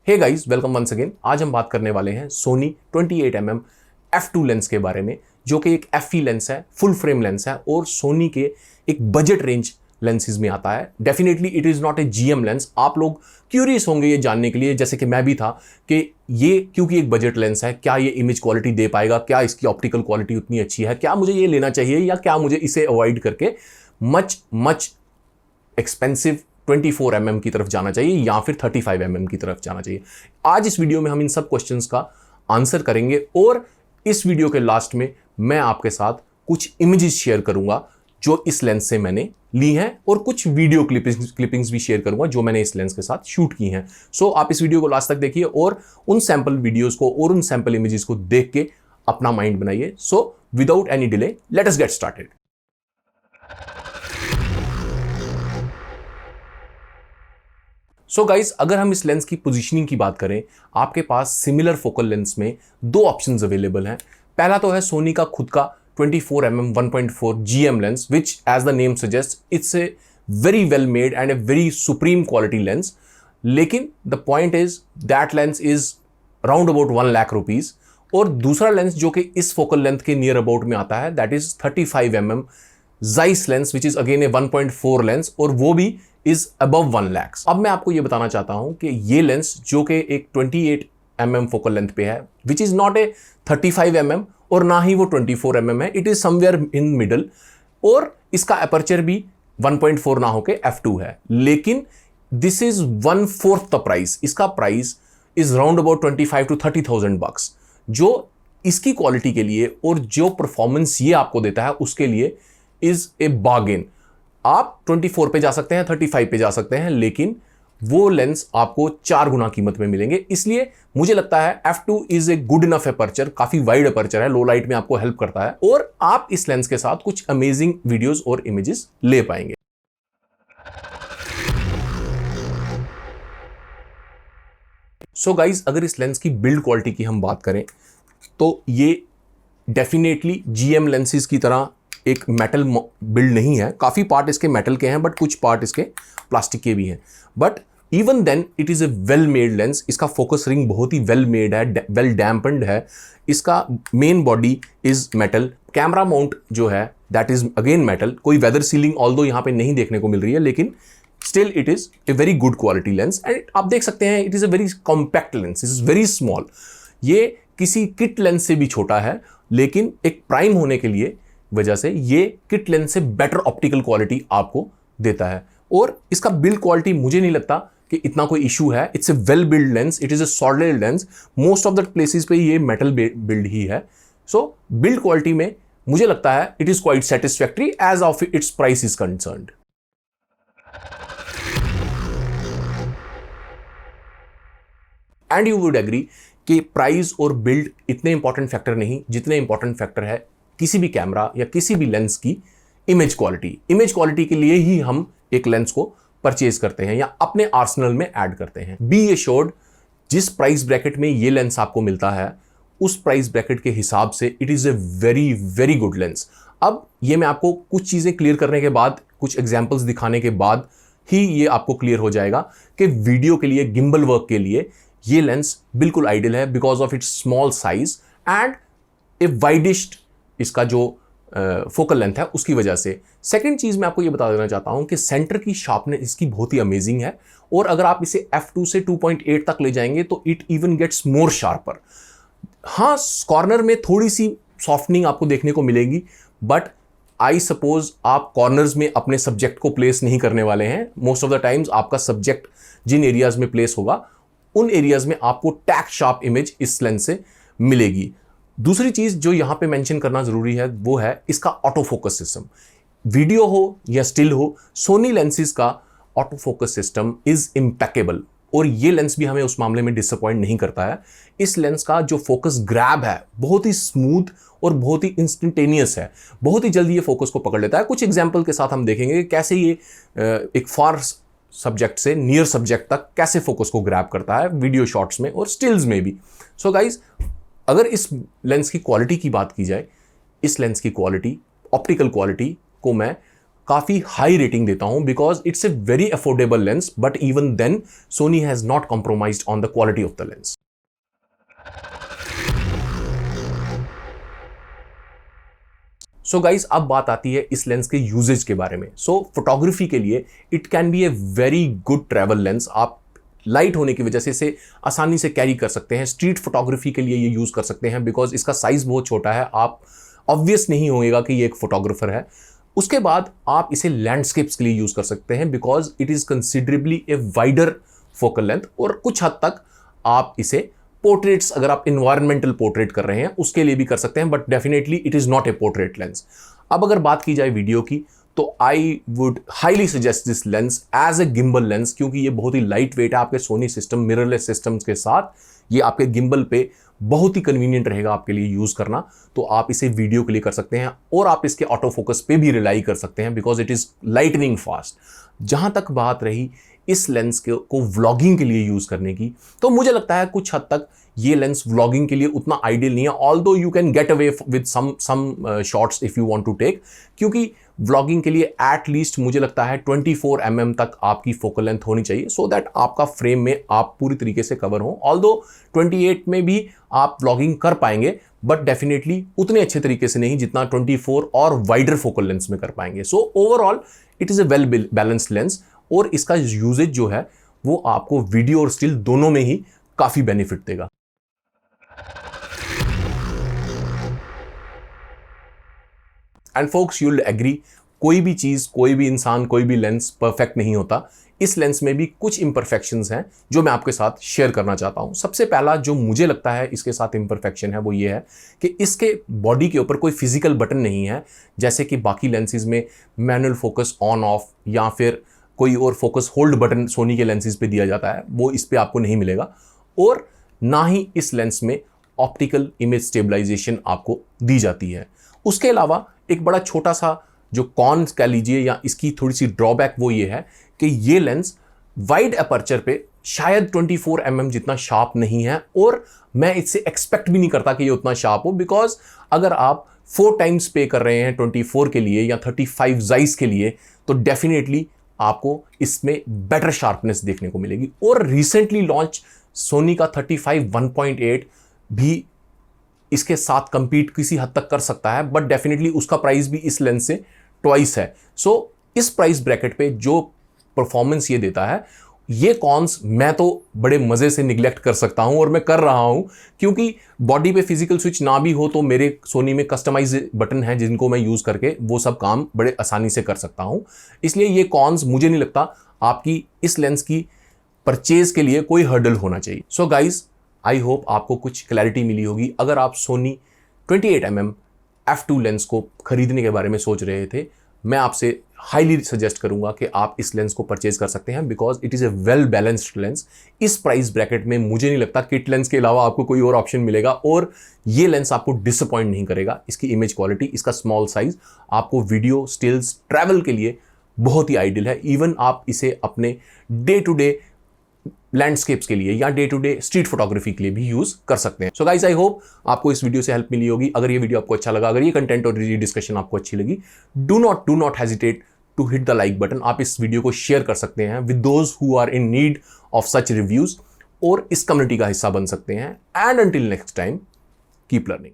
हे guys, welcome once again. आज हम बात करने वाले हैं सोनी 28mm f2 लेंस के बारे में, जो कि एक FE लेंस है, फुल फ्रेम लेंस है और सोनी के एक बजट रेंज लेंसेज में आता है। Definitely it is not a GM lens. आप लोग क्यूरियस होंगे ये जानने के लिए, जैसे कि मैं भी था, कि ये क्योंकि एक बजट लेंस है, क्या ये इमेज क्वालिटी दे पाएगा, क्या इसकी ऑप्टिकल क्वालिटी उतनी अच्छी है, क्या मुझे ये लेना चाहिए या क्या मुझे इसे अवॉइड करके मच एक्सपेंसिव 24mm की तरफ जाना चाहिए या फिर 35mm की तरफ जाना चाहिए। आज इस वीडियो में हम इन सब क्वेश्चंस का आंसर करेंगे और इस वीडियो के लास्ट में मैं आपके साथ कुछ इमेजेस शेयर करूंगा जो इस लेंस से मैंने ली हैं और कुछ वीडियो क्लिपिंग्स भी शेयर करूंगा जो मैंने इस लेंस के साथ शूट की हैं। सो आप इस वीडियो को लास्ट तक देखिए और उन सैंपल वीडियोस को और उन सैंपल इमेजेस को देख के अपना माइंड बनाइए। So without any delay let us get started. So guys, अगर हम इस लेंस की पोजीशनिंग की बात करें, आपके पास सिमिलर फोकल लेंस में दो ऑप्शंस अवेलेबल हैं। पहला तो है सोनी का खुद का 24mm 1.4 GM lens, which as the name suggest it's a very well made and a very supreme quality lens. लेकिन the point is that lens is round about 1 lakh rupees. और दूसरा लेंस जो कि इस फोकल लेंथ के near about में आता है, that is 35mm Zeiss lens, which is again a 1.4 lens और वो भी इज अबव 1 लाख। अब मैं आपको ये बताना चाहता हूं कि ये लेंस जो कि एक 28mm फोकल लेंथ पे है, which is not A 35mm और ना ही वो 24mm है, it is somewhere in middle, और इसका अपर्चर भी 1.4 ना होके f2 है। लेकिन दिस इज 1/4 द प्राइस। इसका price is round about 25 to 30,000 bucks, जो इसकी क्वालिटी के लिए और जो परफॉर्मेंस ये आपको देता है उसके लिए इज ए बार्गेन। आप 24 पे जा सकते हैं, 35 पे जा सकते हैं, लेकिन वो लेंस आपको 4 गुना कीमत में मिलेंगे। इसलिए मुझे लगता है f2 is a good enough aperture, काफी वाइड अपर्चर है, लो लाइट में आपको हेल्प करता है और आप इस लेंस के साथ कुछ अमेजिंग वीडियोस और इमेजेस ले पाएंगे। सो गाइज, अगर इस लेंस की बिल्ड क्वालिटी की हम बात करें तो ये डेफिनेटली GM लेंसेज की तरह एक मेटल बिल्ड नहीं है। काफ़ी पार्ट इसके मेटल के हैं बट कुछ पार्ट इसके प्लास्टिक के भी हैं। But even then it is a well made lens. इसका फोकस रिंग बहुत ही वेल मेड है, वेल डैम्पन्ड है। इसका main body is metal. Camera mount जो है दैट इज अगेन मेटल। कोई वेदर सीलिंग ऑल्दो यहाँ पे नहीं देखने को मिल रही है, लेकिन still it is a very good quality lens. And आप देख सकते हैं it is a very compact lens, it is very small. ये किसी किट लेंस से भी छोटा है, लेकिन एक प्राइम होने के लिए वजह से ये किट लेंस से बेटर ऑप्टिकल क्वालिटी आपको देता है। और इसका बिल्ड क्वालिटी मुझे नहीं लगता कि इतना कोई इशू है। It's a well build lens, it is a solid lens. Most of the places पे ये मेटल बिल्ड ही है। सो बिल्ड क्वालिटी में मुझे लगता है it is quite satisfactory as of its price is concerned. And you would agree कि price और build इतने इंपॉर्टेंट फैक्टर नहीं जितने इंपॉर्टेंट फैक्टर है किसी भी कैमरा या किसी भी लेंस की इमेज क्वालिटी। इमेज क्वालिटी के लिए ही हम एक लेंस को परचेज करते हैं या अपने आर्सेनल में ऐड करते हैं। बी एश्योर्ड, जिस प्राइस ब्रैकेट में ये लेंस आपको मिलता है उस प्राइस ब्रैकेट के हिसाब से it is a very very good lens. अब ये मैं आपको कुछ चीज़ें क्लियर करने के बाद, कुछ एग्जाम्पल्स दिखाने के बाद ही ये आपको क्लियर हो जाएगा कि वीडियो के लिए, गिम्बल वर्क के लिए ये लेंस बिल्कुल आइडियल है because of its small size and A widest इसका जो फोकल लेंथ है उसकी वजह से। सेकंड चीज़ मैं आपको ये बता देना चाहता हूं कि सेंटर की शार्पनेस इसकी बहुत ही अमेजिंग है और अगर आप इसे f2 से 2.8 तक ले जाएंगे तो it even gets more sharper. हाँ, कॉर्नर में थोड़ी सी सॉफ्टनिंग आपको देखने को मिलेगी, बट आई सपोज आप कॉर्नर्स में अपने सब्जेक्ट को प्लेस नहीं करने वाले हैं। मोस्ट ऑफ द टाइम्स आपका सब्जेक्ट जिन एरियाज में प्लेस होगा उन एरियाज में आपको टैक शार्प इमेज इस लेंस से मिलेगी। दूसरी चीज़ जो यहाँ पे मेंशन करना ज़रूरी है वो है इसका ऑटो फोकस सिस्टम। वीडियो हो या स्टिल हो, सोनी लेंसेज का auto focus system is impeccable और ये लेंस भी हमें उस मामले में डिसअपॉइंट नहीं करता है। इस लेंस का जो फोकस ग्रैब है बहुत ही स्मूथ और बहुत ही इंस्टेंटेनियस है, बहुत ही जल्दी ये फोकस को पकड़ लेता है। कुछ एग्जाम्पल के साथ हम देखेंगे कि कैसे ये एक फार सब्जेक्ट से नियर सब्जेक्ट तक कैसे फोकस को ग्रैब करता है वीडियो शॉट्स में और स्टिल्स में भी। सो गाइज, अगर इस लेंस की क्वालिटी की बात की जाए, इस लेंस की क्वालिटी, ऑप्टिकल क्वालिटी को मैं काफी हाई रेटिंग देता हूं because it's a very affordable lens, but even then Sony has not compromised on the quality of the lens. So guys, अब बात आती है इस लेंस के यूजेज के बारे में। सो फोटोग्राफी के लिए it can be A very good travel lens. आप लाइट होने की वजह से इसे आसानी से कैरी कर सकते हैं। स्ट्रीट फोटोग्राफी के लिए ये यूज कर सकते हैं बिकॉज इसका साइज बहुत छोटा है, आप ऑब्वियस नहीं होगा कि ये एक फोटोग्राफर है। उसके बाद आप इसे लैंडस्केप्स के लिए यूज कर सकते हैं because it is considerably a wider focal length, और कुछ हद तक आप इसे पोर्ट्रेट्स, अगर आप इन्वायरमेंटल पोर्ट्रेट कर रहे हैं उसके लिए भी कर सकते हैं, but definitely it is not a portrait lens. अब अगर बात की जाए वीडियो की, तो I would highly suggest this lens as a gimbal lens, क्योंकि ये बहुत ही लाइट वेट है। आपके सोनी सिस्टम मिररलेस सिस्टम्स के साथ ये आपके गिम्बल पे बहुत ही कन्वीनियंट रहेगा आपके लिए यूज करना। तो आप इसे वीडियो के लिए कर सकते हैं और आप इसके ऑटो फोकस पे भी रिलाई कर सकते हैं because it is lightning fast. जहां तक बात रही इस लेंस को व्लॉगिंग के लिए यूज करने की, तो मुझे लगता है कुछ हद तक ये लेंस व्लॉगिंग के लिए उतना आइडियल नहीं है, although you can get away with some shots if you want to take, क्योंकि व्लॉगिंग के लिए एट लीस्ट मुझे लगता है 24 mm तक आपकी फोकल लेंथ होनी चाहिए, सो दैट आपका फ्रेम में आप पूरी तरीके से कवर हो। ऑल्दो 28 में भी आप व्लॉगिंग कर पाएंगे, बट डेफिनेटली उतने अच्छे तरीके से नहीं जितना 24 और वाइडर फोकल लेंस में कर पाएंगे। So overall it is a well balanced lens, और इसका यूजेज जो है वो आपको वीडियो और स्टिल दोनों में ही काफी बेनिफिट देगा। And folks, you will agree, कोई भी चीज, कोई भी इंसान, कोई भी लेंस परफेक्ट नहीं होता। इस लेंस में भी कुछ इम्परफेक्शंस हैं जो मैं आपके साथ शेयर करना चाहता हूं। सबसे पहला जो मुझे लगता है इसके साथ इम्परफेक्शन है वो ये है कि इसके बॉडी के ऊपर कोई फिजिकल बटन नहीं है, जैसे कि बाकी लेंसेज में मैनुअल फोकस ऑन ऑफ या फिर कोई और फोकस होल्ड बटन सोनी के लेंसेज पे दिया जाता है, वो इस पे आपको नहीं मिलेगा। और ना ही इस लेंस में ऑप्टिकल इमेज स्टेबलाइजेशन आपको दी जाती है। उसके अलावा एक बड़ा छोटा सा जो कॉन्स कह लीजिए या इसकी थोड़ी सी ड्रॉबैक वो ये है कि ये लेंस वाइड अपर्चर पे शायद 24 mm जितना शार्प नहीं है, और मैं इससे एक्सपेक्ट भी नहीं करता कि ये उतना शार्प हो, बिकॉज अगर आप 4 टाइम्स पे कर रहे हैं 24 के लिए या 35 जाइस के लिए, तो डेफिनेटली आपको इसमें बेटर शार्पनेस देखने को मिलेगी। और रिसेंटली लॉन्च सोनी का 35 1.8 भी इसके साथ कंपीट किसी हद तक कर सकता है, बट डेफिनेटली उसका प्राइस भी इस लेंस से ट्वाइस है। सो इस प्राइस ब्रैकेट पे जो परफॉर्मेंस ये देता है, ये कॉन्स मैं तो बड़े मजे से निगलेक्ट कर सकता हूं, और मैं कर रहा हूं, क्योंकि बॉडी पे फिजिकल स्विच ना भी हो तो मेरे सोनी में कस्टमाइज बटन हैं जिनको मैं यूज करके वो सब काम बड़े आसानी से कर सकता हूं। इसलिए ये कॉन्स मुझे नहीं लगता आपकी इस लेंस की परचेज के लिए कोई हर्डल होना चाहिए। सो गाइज, आई होप आपको कुछ क्लैरिटी मिली होगी। अगर आप सोनी 28 mm f2 लेंस को खरीदने के बारे में सोच रहे थे, मैं आपसे हाईली सजेस्ट करूंगा कि आप इस लेंस को परचेज कर सकते हैं because it is a well balanced lens. इस प्राइस ब्रैकेट में मुझे नहीं लगता किट लेंस के अलावा आपको कोई और ऑप्शन मिलेगा, और ये लेंस आपको डिसअपॉइंट नहीं करेगा। इसकी इमेज क्वालिटी, इसका स्मॉल साइज आपको वीडियो, स्टिल्स, ट्रैवल के लिए बहुत ही आइडियल है। इवन आप इसे अपने डे टू डे लैंडस्केप्स के लिए या day to day street photography के लिए भी यूज कर सकते हैं। सो गाइस, आई होप आपको इस वीडियो से हेल्प मिली होगी। अगर ये वीडियो आपको अच्छा लगा, अगर ये कंटेंट और ये डिस्कशन आपको अच्छी लगी, do not hesitate to hit the like button. आप इस वीडियो को शेयर कर सकते हैं with those who are in need of such reviews, और इस कम्युनिटी का हिस्सा बन सकते हैं। And until next time, keep learning.